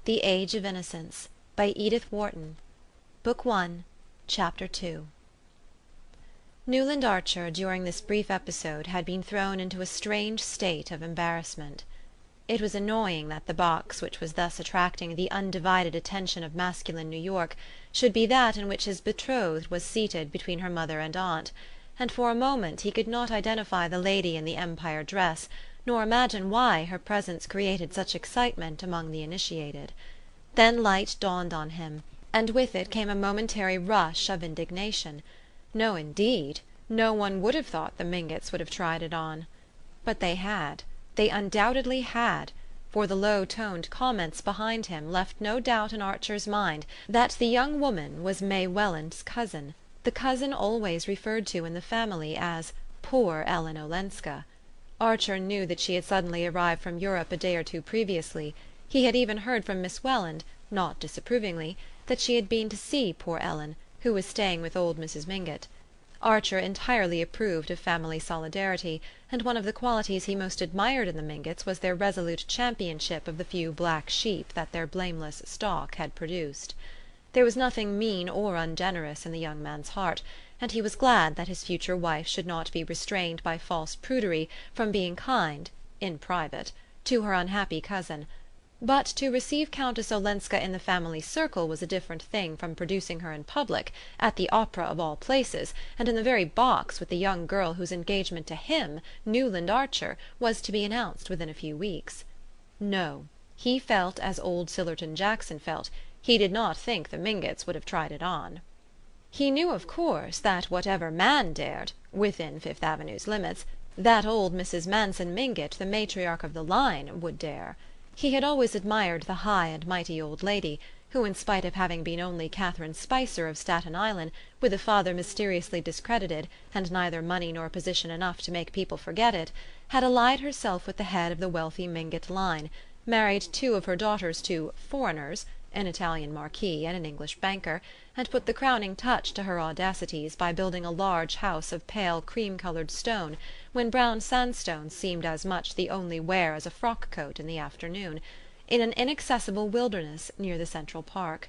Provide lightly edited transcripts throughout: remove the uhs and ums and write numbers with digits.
The Age of Innocence, by Edith Wharton. Book 1, Chapter 2. Newland Archer during this brief episode had been thrown into a strange state of embarrassment. It was annoying that the box which was thus attracting the undivided attention of masculine New York should be that in which his betrothed was seated between her mother and aunt, and for a moment he could not identify the lady in the Empire dress, nor imagine why her presence created such excitement among the initiated. Then light dawned on him, and with it came a momentary rush of indignation. No, indeed, no one would have thought the Mingotts would have tried it on. But they had. They undoubtedly had, for the low-toned comments behind him left no doubt in Archer's mind that the young woman was May Welland's cousin, the cousin always referred to in the family as "poor Ellen Olenska." Archer knew that she had suddenly arrived from Europe a day or two previously. He had even heard from Miss Welland, not disapprovingly, that she had been to see poor Ellen, who was staying with old Mrs. Mingott. Archer entirely approved of family solidarity, and one of the qualities he most admired in the Mingotts was their resolute championship of the few black sheep that their blameless stock had produced. There was nothing mean or ungenerous in the young man's heart, and he was glad that his future wife should not be restrained by false prudery from being kind, in private, to her unhappy cousin. But to receive Countess Olenska in the family circle was a different thing from producing her in public, at the opera of all places, and in the very box with the young girl whose engagement to him, Newland Archer, was to be announced within a few weeks. No, he felt as old Sillerton Jackson felt. He did not think the Mingotts would have tried it on. He knew, of course, that whatever man dared, within Fifth Avenue's limits, that old Mrs. Manson Mingott, the matriarch of the line, would dare. He had always admired the high and mighty old lady, who, in spite of having been only Catherine Spicer of Staten Island, with a father mysteriously discredited, and neither money nor position enough to make people forget it, had allied herself with the head of the wealthy Mingott line, married two of her daughters to "foreigners," an Italian marquis and an English banker, and put the crowning touch to her audacities by building a large house of pale cream-coloured stone, when brown sandstone seemed as much the only wear as a frock-coat in the afternoon, in an inaccessible wilderness near the Central Park.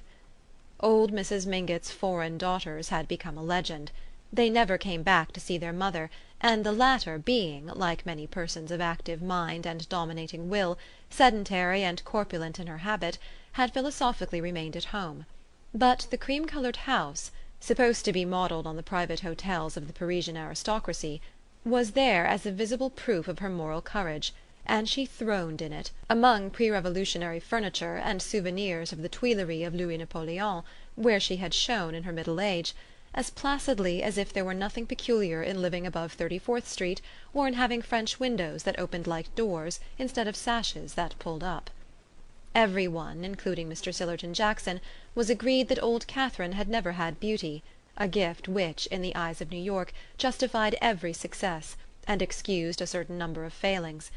Old Mrs. Mingott's foreign daughters had become a legend. They never came back to see their mother, and the latter being, like many persons of active mind and dominating will, sedentary and corpulent in her habit, had philosophically remained at home. But the cream-coloured house, supposed to be modelled on the private hotels of the Parisian aristocracy, was there as a visible proof of her moral courage, and she throned in it, among pre-revolutionary furniture and souvenirs of the Tuileries of Louis Napoleon, where she had shone in her middle age, as placidly as if there were nothing peculiar in living above 34th Street or in having French windows that opened like doors instead of sashes that pulled up. Every one, including Mr. Sillerton Jackson, was agreed that old Catherine had never had beauty, a gift which, in the eyes of New York, justified every success, and excused a certain number of failings.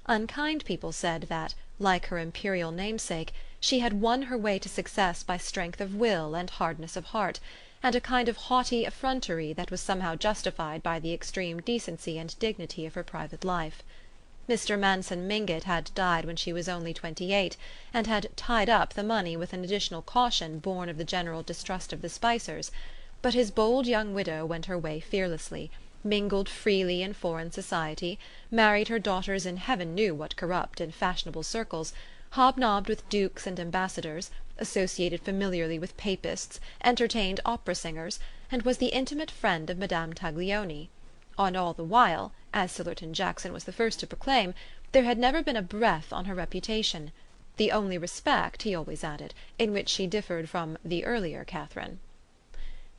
Unkind people said that, like her imperial namesake, she had won her way to success by strength of will and hardness of heart, and a kind of haughty effrontery that was somehow justified by the extreme decency and dignity of her private life. Mr. Manson Mingott had died when she was only 28, and had "tied up" the money with an additional caution born of the general distrust of the Spicers; but his bold young widow went her way fearlessly, mingled freely in foreign society, married her daughters in heaven knew what corrupt and fashionable circles, hobnobbed with dukes and ambassadors, associated familiarly with papists, entertained opera-singers, and was the intimate friend of Madame Taglioni. And all the while, as Sillerton Jackson was the first to proclaim, there had never been a breath on her reputation, the only respect, he always added, in which she differed from the earlier Catherine.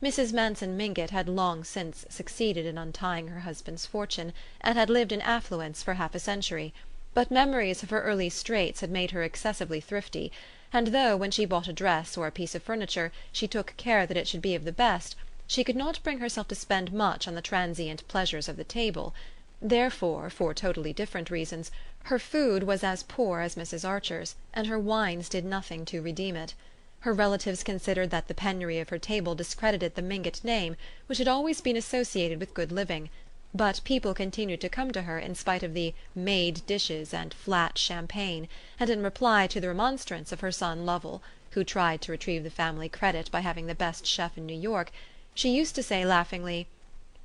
Mrs. Manson Mingott had long since succeeded in untying her husband's fortune, and had lived in affluence for half a century, but memories of her early straits had made her excessively thrifty, and though, when she bought a dress or a piece of furniture, she took care that it should be of the best, she could not bring herself to spend much on the transient pleasures of the table. Therefore, for totally different reasons, her food was as poor as Mrs. Archer's, and her wines did nothing to redeem it. Her relatives considered that the penury of her table discredited the Mingott name, which had always been associated with good living, but people continued to come to her in spite of the made dishes and flat champagne, and in reply to the remonstrance of her son Lovell, who tried to retrieve the family credit by having the best chef in New York, she used to say laughingly,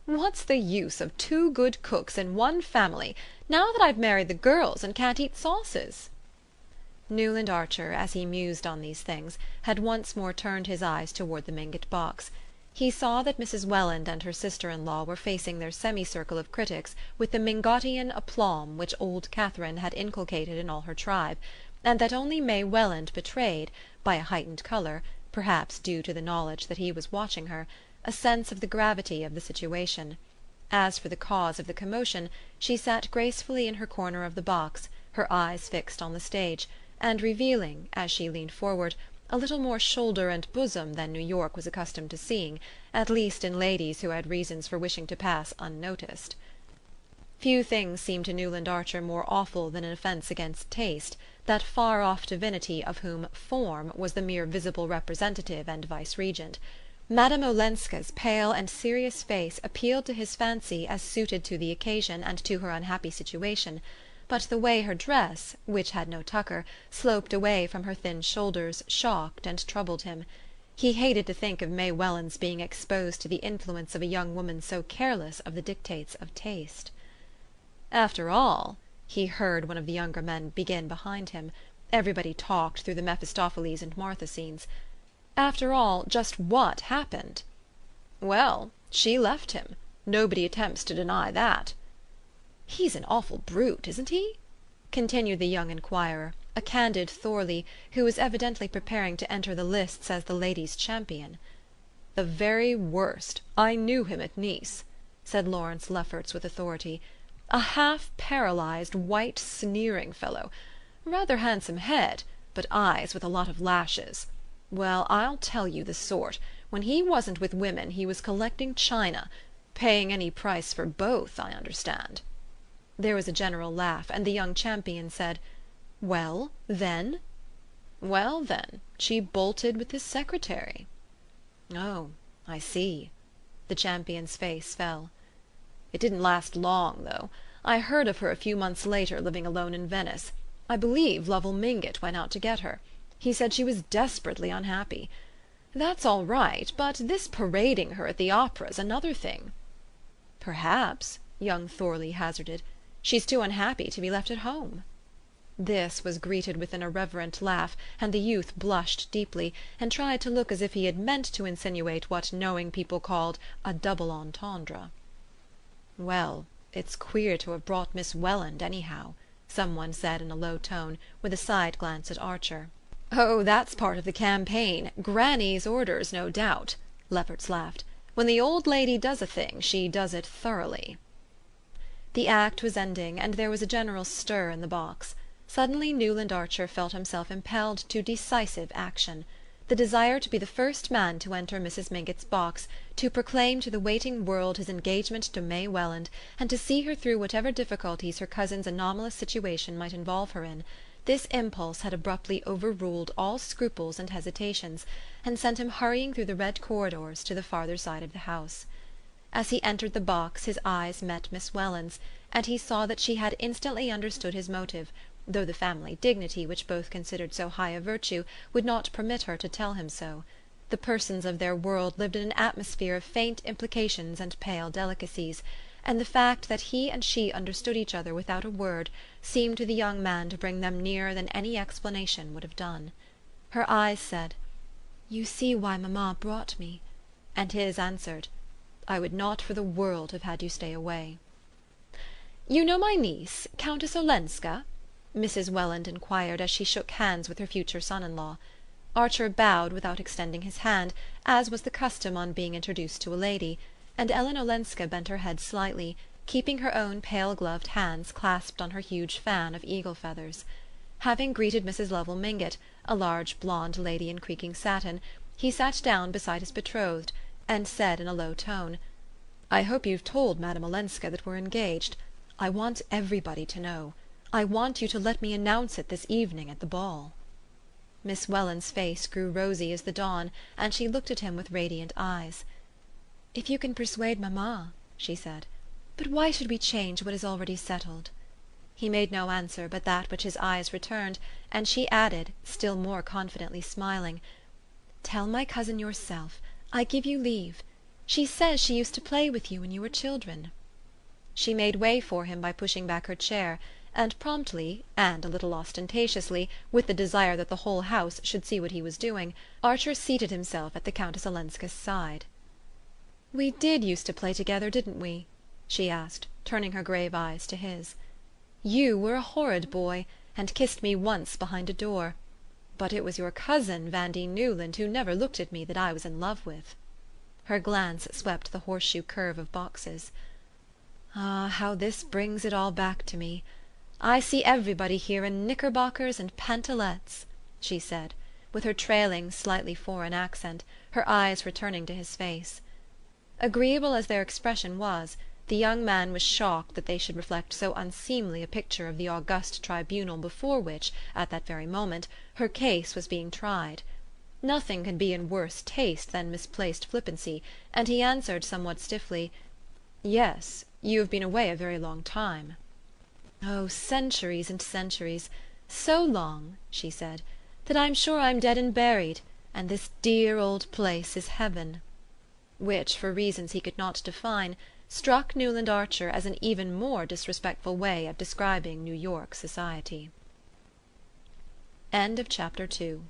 "What's the use of two good cooks in one family, now that I've married the girls and can't eat sauces?" Newland Archer, as he mused on these things, had once more turned his eyes toward the Mingott box. He saw that Mrs. Welland and her sister-in-law were facing their semicircle of critics with the Mingottian aplomb which old Catherine had inculcated in all her tribe, and that only May Welland betrayed, by a heightened colour, perhaps due to the knowledge that he was watching her, a sense of the gravity of the situation. As for the cause of the commotion, she sat gracefully in her corner of the box, her eyes fixed on the stage, and revealing, as she leaned forward, a little more shoulder and bosom than New York was accustomed to seeing, at least in ladies who had reasons for wishing to pass unnoticed. Few things seemed to Newland Archer more awful than an offence against taste, that far-off divinity of whom form was the mere visible representative and vice-regent. Madame Olenska's pale and serious face appealed to his fancy as suited to the occasion and to her unhappy situation, but the way her dress, which had no tucker, sloped away from her thin shoulders shocked and troubled him. He hated to think of May Welland's being exposed to the influence of a young woman so careless of the dictates of taste. "After all," he heard one of the younger men begin behind him, everybody talked through the Mephistopheles and Martha scenes, "after all, just what happened?" "Well, she left him. Nobody attempts to deny that." "He's an awful brute, isn't he?" continued the young inquirer, a candid Thorley, who was evidently preparing to enter the lists as the ladies' champion. "The very worst. I knew him at Nice," said Lawrence Lefferts with authority. "A half-paralyzed, white, sneering fellow. Rather handsome head, but eyes with a lot of lashes. Well, I'll tell you the sort. When he wasn't with women he was collecting china. Paying any price for both, I understand." There was a general laugh, and the young champion said, "Well, then?" "Well, then, she bolted with his secretary." "Oh, I see." The champion's face fell. "It didn't last long, though. I heard of her a few months later living alone in Venice. I believe Lovell Mingott went out to get her. He said she was desperately unhappy. That's all right, but this parading her at the opera's another thing." "Perhaps," young Thorley hazarded, "she's too unhappy to be left at home." This was greeted with an irreverent laugh, and the youth blushed deeply, and tried to look as if he had meant to insinuate what knowing people called a double entendre. "Well, it's queer to have brought Miss Welland, anyhow," some one said in a low tone, with a side glance at Archer. "Oh, that's part of the campaign. Granny's orders, no doubt," Lefferts laughed. "When the old lady does a thing, she does it thoroughly." The act was ending, and there was a general stir in the box. Suddenly Newland Archer felt himself impelled to decisive action. The desire to be the first man to enter Mrs. Mingott's box, to proclaim to the waiting world his engagement to May Welland, and to see her through whatever difficulties her cousin's anomalous situation might involve her in, this impulse had abruptly overruled all scruples and hesitations, and sent him hurrying through the red corridors to the farther side of the house. As he entered the box his eyes met Miss Welland's, and he saw that she had instantly understood his motive, though the family dignity which both considered so high a virtue would not permit her to tell him so. The persons of their world lived in an atmosphere of faint implications and pale delicacies, and the fact that he and she understood each other without a word seemed to the young man to bring them nearer than any explanation would have done. Her eyes said, "You see why mamma brought me," and his answered, "I would not for the world have had you stay away." "You know my niece, Countess Olenska?" Mrs. Welland inquired as she shook hands with her future son-in-law. Archer bowed without extending his hand, as was the custom on being introduced to a lady, and Ellen Olenska bent her head slightly, keeping her own pale-gloved hands clasped on her huge fan of eagle feathers. Having greeted Mrs. Lovell Mingott, a large blonde lady in creaking satin, he sat down beside his betrothed, and said in a low tone, "I hope you've told Madame Olenska that we're engaged. I want everybody to know. I want you to let me announce it this evening at the ball." Miss Welland's face grew rosy as the dawn, and she looked at him with radiant eyes. "If you can persuade mamma," she said. But why should we change what is already settled?" He made no answer but that which his eyes returned, and she added, still more confidently smiling, "Tell my cousin yourself. I give you leave. She says she used to play with you when you were children." She made way for him by pushing back her chair, and promptly, and a little ostentatiously, with the desire that the whole house should see what he was doing, Archer seated himself at the Countess Olenska's side. "We did used to play together, didn't we?" she asked, turning her grave eyes to his. "You were a horrid boy, and kissed me once behind a door. But it was your cousin, Van D. Newland, who never looked at me, that I was in love with." Her glance swept the horseshoe curve of boxes. "Ah, how this brings it all back to me! I see everybody here in knickerbockers and pantalettes," she said, with her trailing, slightly foreign accent, her eyes returning to his face. Agreeable as their expression was, the young man was shocked that they should reflect so unseemly a picture of the august tribunal before which, at that very moment, her case was being tried. Nothing could be in worse taste than misplaced flippancy, and he answered somewhat stiffly, "Yes, you have been away a very long time." "Oh, centuries and centuries. So long," she said, "that I'm sure I'm dead and buried, and this dear old place is heaven." Which, for reasons he could not define, struck Newland Archer as an even more disrespectful way of describing New York society. End of Chapter 2.